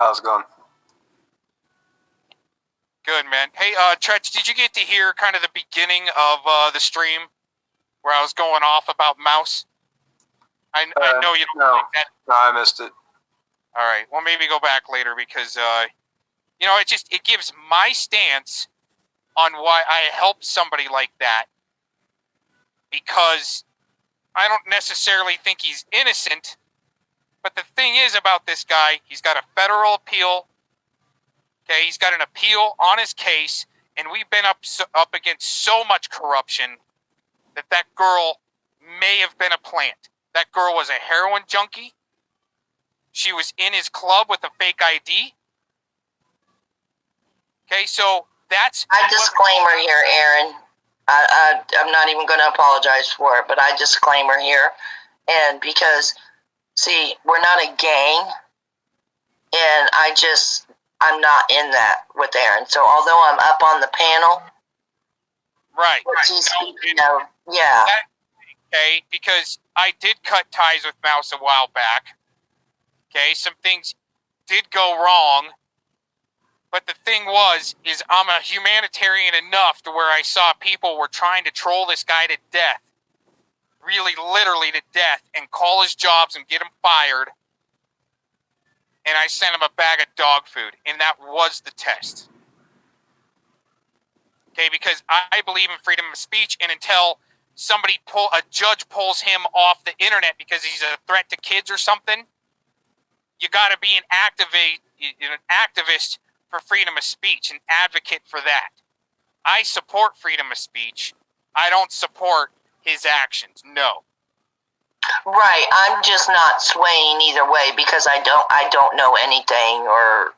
How's it going? Good, man. Hey, Tretch, did you get to hear kind of the beginning of the stream where I was going off about Mouse? I know you don't like that. No, I missed it. All right. Well, maybe go back later because, it gives my stance on why I help somebody like that, because I don't necessarily think he's innocent. But the thing is about this guy, he's got a federal appeal. Okay, he's got an appeal on his case, and we've been up against so much corruption that girl may have been a plant. That girl was a heroin junkie. She was in his club with a fake ID. Okay, so that's... I disclaimer here, Aaron. I'm not even going to apologize for it, but I disclaimer here. And because, see, we're not a gang, and I'm not in that with Aaron. So although I'm up on the panel, right. Yeah. Okay, because I did cut ties with Mouse a while back. Okay, some things did go wrong. But the thing is I'm a humanitarian enough to where I saw people were trying to troll this guy to death. Really, literally to death, and call his jobs and get him fired. And I sent him a bag of dog food, and that was the test. Okay, because I believe in freedom of speech, and until a judge pulls him off the internet because he's a threat to kids or something, you got to be an activist for freedom of speech, an advocate for that. I support freedom of speech. I don't support his actions. No. Right. I'm just not swaying either way because I don't know anything or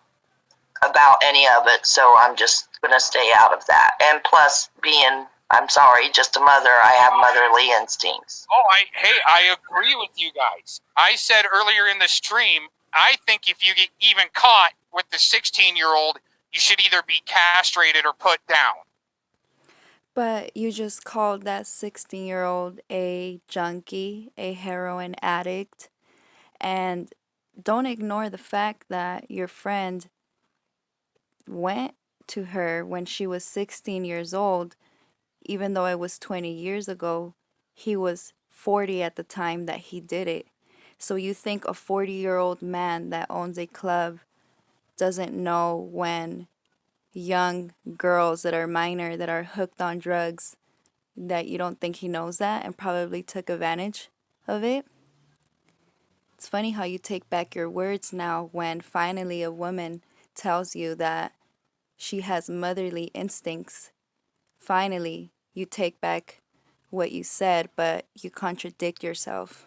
about any of it, so I'm just gonna stay out of that. And plus, I'm sorry, just a mother, I have motherly instincts. Oh, I agree with you guys. I said earlier in the stream, I think if you get even caught with the 16-year-old, you should either be castrated or put down. But you just called that 16-year-old a junkie, a heroin addict, and don't ignore the fact that your friend went to her when she was 16 years old, even though it was 20 years ago. He was 40 at the time that he did it. So you think a 40-year-old man that owns a club doesn't know when young girls that are minor, that are hooked on drugs, that you don't think he knows that and probably took advantage of it? It's funny how you take back your words now when finally a woman tells you that she has motherly instincts. Finally, you take back what you said, but you contradict yourself.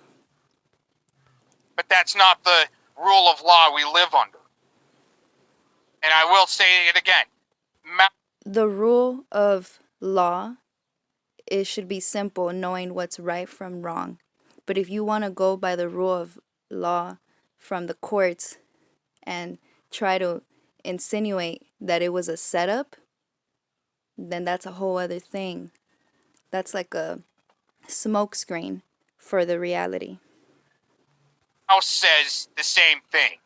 But that's not the rule of law we live under. And I will say it again. The rule of law, it should be simple, knowing what's right from wrong. But if you want to go by the rule of law from the courts and try to insinuate that it was a setup, then that's a whole other thing. That's like a smokescreen for the reality. House says the same thing.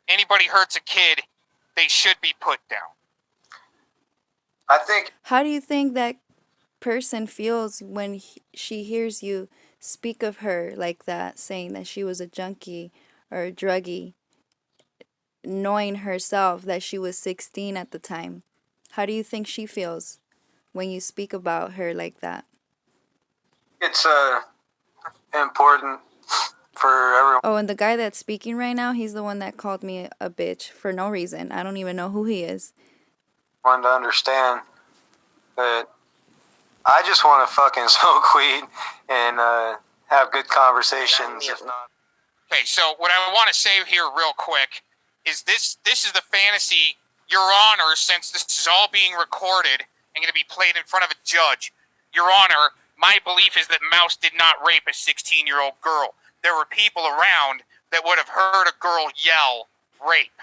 Anybody hurts a kid, they should be put down. I think... How do you think that person feels when she hears you speak of her like that, saying that she was a junkie or a druggie, knowing herself that she was 16 at the time? How do you think she feels when you speak about her like that? It's important for everyone. Oh, and the guy that's speaking right now, he's the one that called me a bitch for no reason. I don't even know who he is. Want to understand that I just want to fucking smoke weed and have good conversations. If not. Okay, so what I want to say here real quick is this is the fantasy, Your Honor, since this is all being recorded and going to be played in front of a judge. Your Honor, my belief is that Mouse did not rape a 16-year-old girl. There were people around that would have heard a girl yell, rape.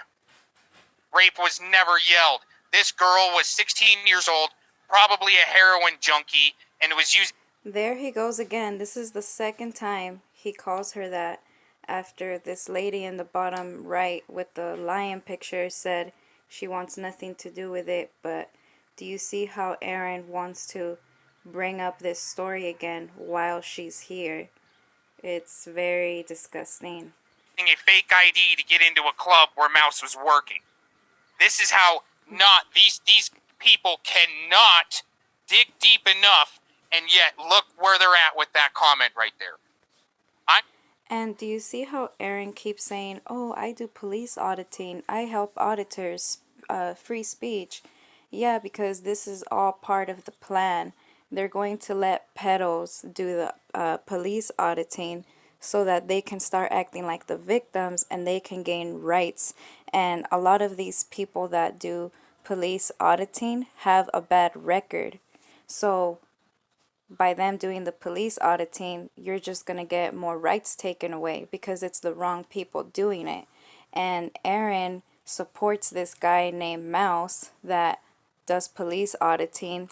Rape was never yelled. This girl was 16 years old, probably a heroin junkie, and was using... There he goes again. This is the second time he calls her that after this lady in the bottom right with the lion picture said she wants nothing to do with it. But do you see how Aaron wants to bring up this story again while she's here? It's very disgusting. A fake ID to get into a club where Mouse was working. This is how not these people cannot dig deep enough, and yet look where they're at with that comment right there. And do you see how Aaron keeps saying, oh, I do police auditing, I help auditors, free speech? Yeah, because this is all part of the plan. They're going to let pedos do the police auditing so that they can start acting like the victims and they can gain rights. And a lot of these people that do police auditing have a bad record. So by them doing the police auditing, you're just going to get more rights taken away because it's the wrong people doing it. And Aaron supports this guy named Mouse that does police auditing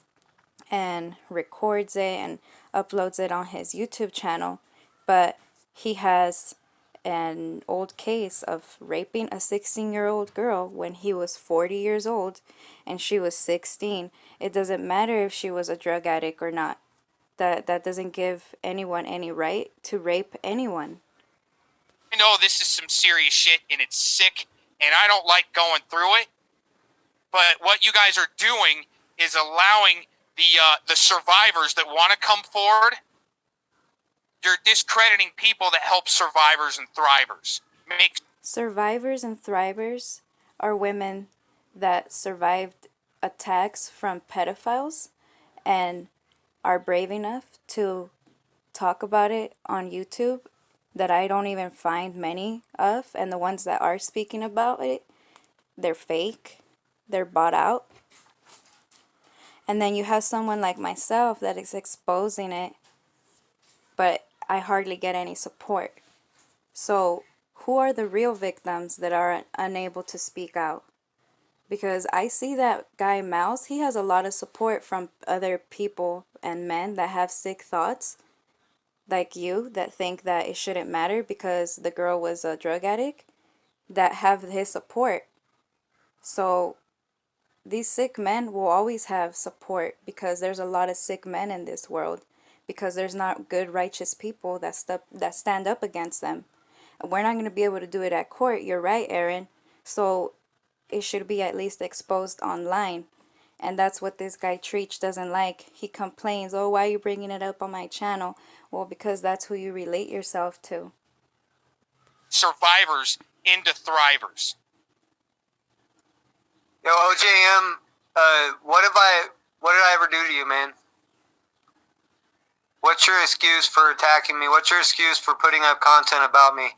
and records it and uploads it on his YouTube channel. But he has an old case of raping a 16-year-old girl when he was 40 years old and she was 16. It doesn't matter if she was a drug addict or not. That doesn't give anyone any right to rape anyone. I know this is some serious shit and it's sick and I don't like going through it, but what you guys are doing is allowing the survivors that want to come forward. You're discrediting people that help survivors and thrivers. Survivors and thrivers are women that survived attacks from pedophiles and are brave enough to talk about it on YouTube that I don't even find many of, and the ones that are speaking about it, they're fake, they're bought out. And then you have someone like myself that is exposing it, but I hardly get any support. So who are the real victims that are unable to speak out? Because I see that guy Mouse, he has a lot of support from other people and men that have sick thoughts, like you, that think that it shouldn't matter because the girl was a drug addict, that have his support. So these sick men will always have support because there's a lot of sick men in this world, because there's not good righteous people that stand up against them. We're not going to be able to do it at court. You're right, Aaron. So it should be at least exposed online. And that's what this guy Treach doesn't like. He complains, oh, why are you bringing it up on my channel? Well, because that's who you relate yourself to. Survivors into thrivers. Yo, OJM, what did I ever do to you, man? What's your excuse for attacking me? What's your excuse for putting up content about me?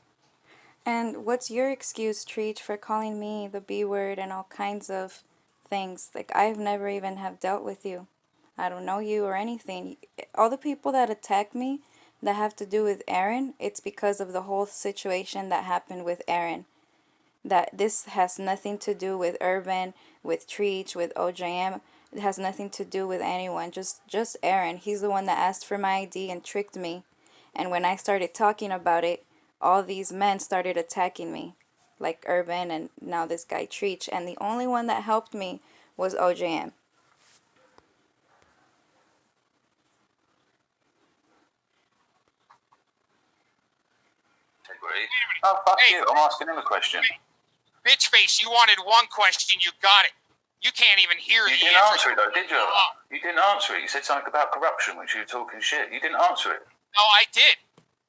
And what's your excuse, Treach, for calling me the B word and all kinds of things? Like, I've never even have dealt with you. I don't know you or anything. All the people that attack me that have to do with Aaron, it's because of the whole situation that happened with Aaron. That this has nothing to do with Urban, with Treach, with OJM. It has nothing to do with anyone. Just Aaron. He's the one that asked for my ID and tricked me. And when I started talking about it, all these men started attacking me, like Urban and now this guy Treach, and the only one that helped me was OJM. Oh, fuck you. I'm asking him a question. Bitch face, you wanted one question, you got it. You can't even hear You didn't answer it though, did you? You didn't answer it. You said something about corruption, which you were talking shit. You didn't answer it. No, I did.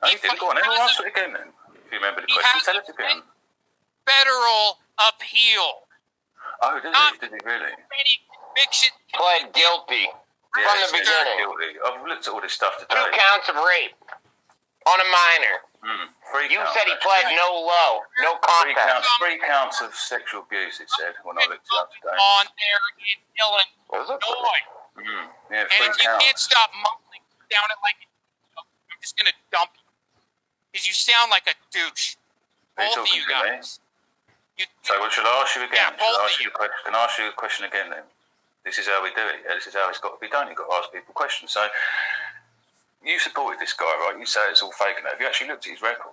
No, you didn't. Go on, then answer it again then. If you remember the question, tell it again. Federal appeal. Oh, did he? Did he really? Big shit. Pled guilty Yeah, from the he's beginning. guilty. I've looked at all this stuff 2 today. counts of rape on a minor. 3 You counts, said he actually. pled no low, no contest. 3 counts of sexual abuse, it said, when I looked it up today. On there in Illinois. Yeah, And 3 if you counts. can't stop mumbling, sound it like I'm just gonna dump you. Because you sound like a douche. Are you Both of talking you to me? guys. You, So what should I ask you again? Yeah, both of you. Can I ask you a question again then? This is how we do it. Yeah? This is how it's got to be done. You've got to ask people questions. So you supported this guy, right? You say it's all fake and that. Have you actually looked at his record?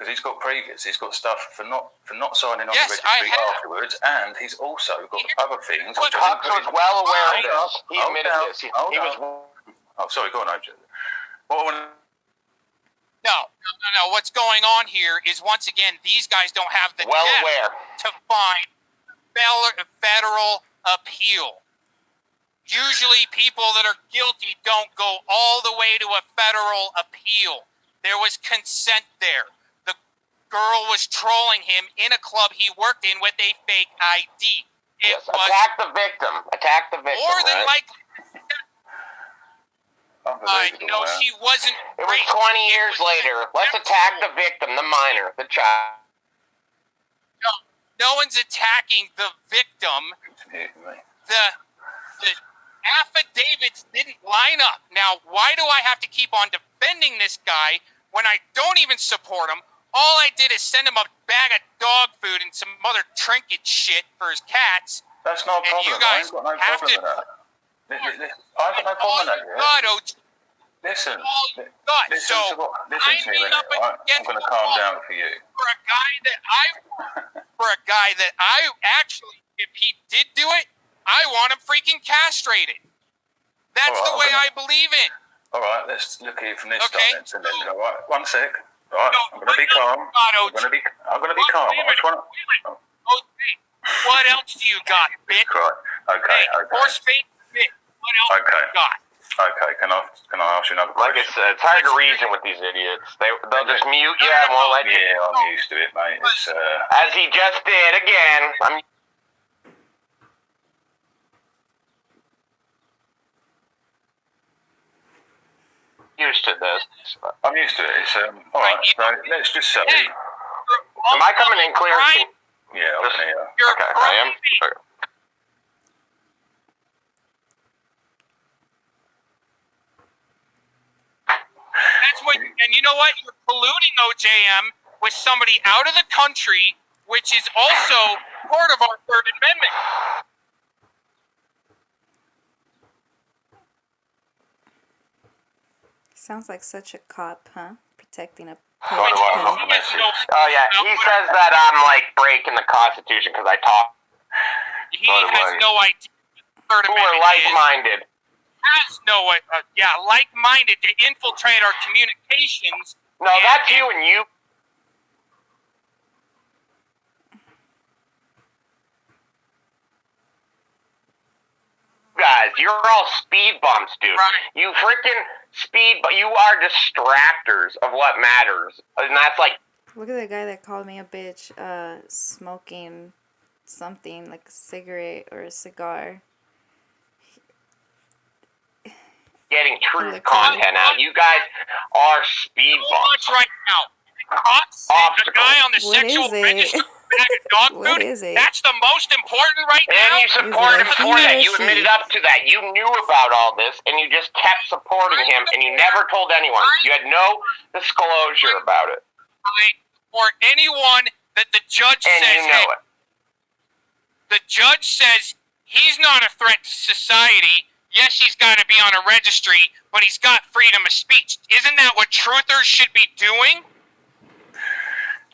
because he's got previous. He's got stuff for not signing on Yes, the registry afterwards, and he's also got other things. Which Hux was well aware of this. He Hold admitted down, this. He hold was. down. Oh, sorry, go on, OJ. What I No. What's going on here is, once again, these guys don't have the Well depth aware. to find federal appeal. Usually people that are guilty don't go all the way to a federal appeal. There was consent there. The girl was trolling him in a club he worked in with a fake ID. It Yes, was attack the victim. Attack the victim. more than right? likely. Unbelievable, No, man. she wasn't. It was 20 years later. Let's attack the victim, the minor, the child. No one's attacking the victim. Yeah, mate. The affidavits didn't line up. Now, why do I have to keep on defending this guy when I don't even support him? All I did is send him a bag of dog food and some other trinket shit for his cats. That's no And problem. you I guys ain't got no have problem to- with that. I've got no problem with that. Yeah? God, OG, Listen, God. listen So, listen to me a minute, up right? I'm against going to the calm wall. down for you. for a guy that I actually, if he did do it, I want him freaking castrated. That's All right, the way I'm I believe in. All right, let's look at it from this Okay. dimension then. All right, one sec. All right, No, I'm going to be calm. God, I'm going to be calm. Wait a I just want to... minute. What else do you got, bitch? Right. Okay, Hey, okay. horse face, bitch. What else do Okay. you got? Okay, can I ask you another Like I question? said, it's hard to reason with these idiots. They'll just mute you and won't let you. Yeah, I'm used to it, mate. It's, As he just did again. I'm used to this. I'm used to it. It's, all right, so let's just say... Hey, Am I coming in clear? Yeah, I can hear. You're Okay, I am. Okay. That's what, and you know what? You're polluting OJM with somebody out of the country, which is also part of our Third Amendment. Sounds like such a cop, huh? Protecting a So do I. I'm not He the has message. no, Oh yeah, he says that I'm like breaking the Constitution because I talk. he has no idea what Third Who are Amendment is. like-minded. Has no, like-minded to infiltrate our communications. No, that's you and you. Guys, you're all speed bumps, dude. Right. You freaking speed, but you are distractors of what matters, and that's like Look at the guy that called me a bitch, smoking something like a cigarette or a cigar. getting true Like, content out. You guys are speed So much bumps. right now. A guy on the What sexual is it? register bag of dog What food. is it? That's the most important right And now. you support him Is it a for he that. or You she? admitted up to that. You knew about all this, and you just kept supporting him, and you never told anyone. You had no disclosure about it. Or anyone that the judge And says, you know hey, it. the judge says he's not a threat to society. Yes, he's got to be on a registry, but he's got freedom of speech. Isn't that what truthers should be doing?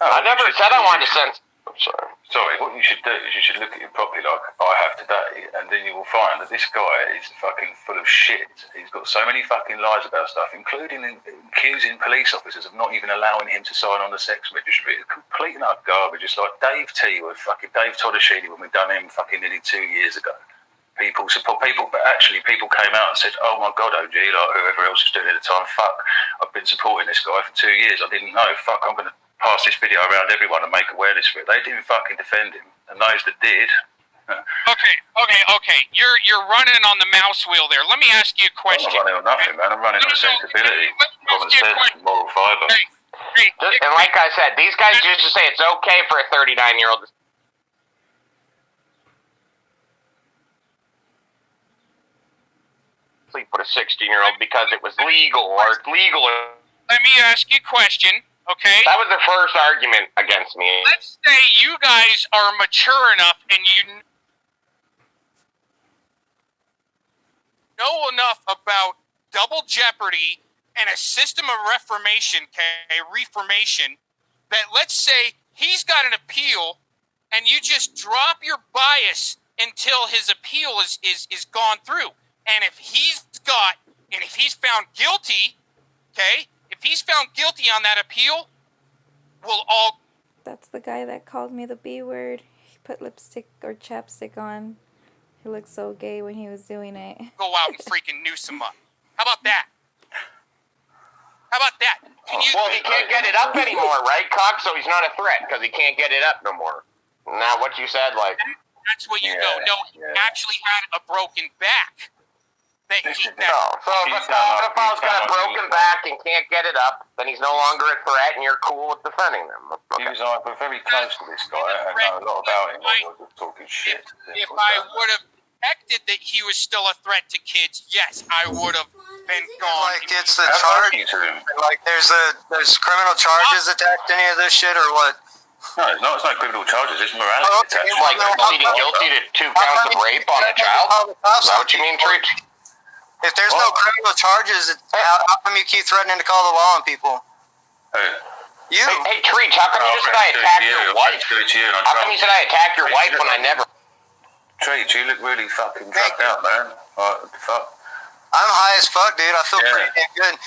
I never said I wanted to censor. I'm sorry. Sorry, what you should do is you should look at it properly like I have today, and then you will find that this guy is fucking full of shit. He's got so many fucking lies about stuff, including accusing police officers of not even allowing him to sign on the sex registry. It's complete and utter garbage. It's like Dave T with fucking Dave Toddashini when we done him fucking nearly 2 years ago. People support people, but actually people came out and said, "Oh my God, OG, like whoever else was doing it at the time, fuck, I've been supporting this guy for 2 years. I didn't know. Fuck, I'm gonna pass this video around everyone and make awareness for it." They didn't fucking defend him, and those that did. Okay. You're running on the mouse wheel there. Let me ask you a I'm question. not running on nothing, man. I'm running on sensibility, common sense, and moral fibre. Hey, And like I said, these guys used to say it's okay for a 39-year-old to sleep with a 16-year-old because it was legal or it's legal. let me ask you a question, okay? That was the first argument against me. Let's say you guys are mature enough and you know enough about double jeopardy and a system of reformation that let's say he's got an appeal and you just drop your bias until his appeal is gone through. And if he's found guilty, okay, if he's found guilty on that appeal, we'll all... That's the guy that called me the B word. He put lipstick or chapstick on. He looked so gay when he was doing it. Go out and freaking noose him up. How about that? How about that? Well, he can't get it up anymore, right, Cox? So he's not a threat because he can't get it up no more. Now, what you said, like... That's what you know. No, he actually had a broken back. So if a pedophile's got a broken back and can't get it up, then he's no longer a threat, and you're cool with defending them. He was either very close to this guy and know a lot about him, or was talking shit. If I would have detected that he was still a threat to kids, yes, I would have been gone. Like it's the charge. Like there's criminal charges attached to any of this shit or what? No, it's not criminal charges. It's morality. It's like pleading guilty to 2 counts of rape on a child. Is that what you mean, Treach? If there's no criminal charges, how come you keep threatening to call the law on people? You. Hey, Treach, how come you just said I attacked your wife? How come you said I attacked your wife when I never... Treach, you look really fucking fucked out, man. What the fuck? I'm high as fuck, dude. I feel pretty damn good.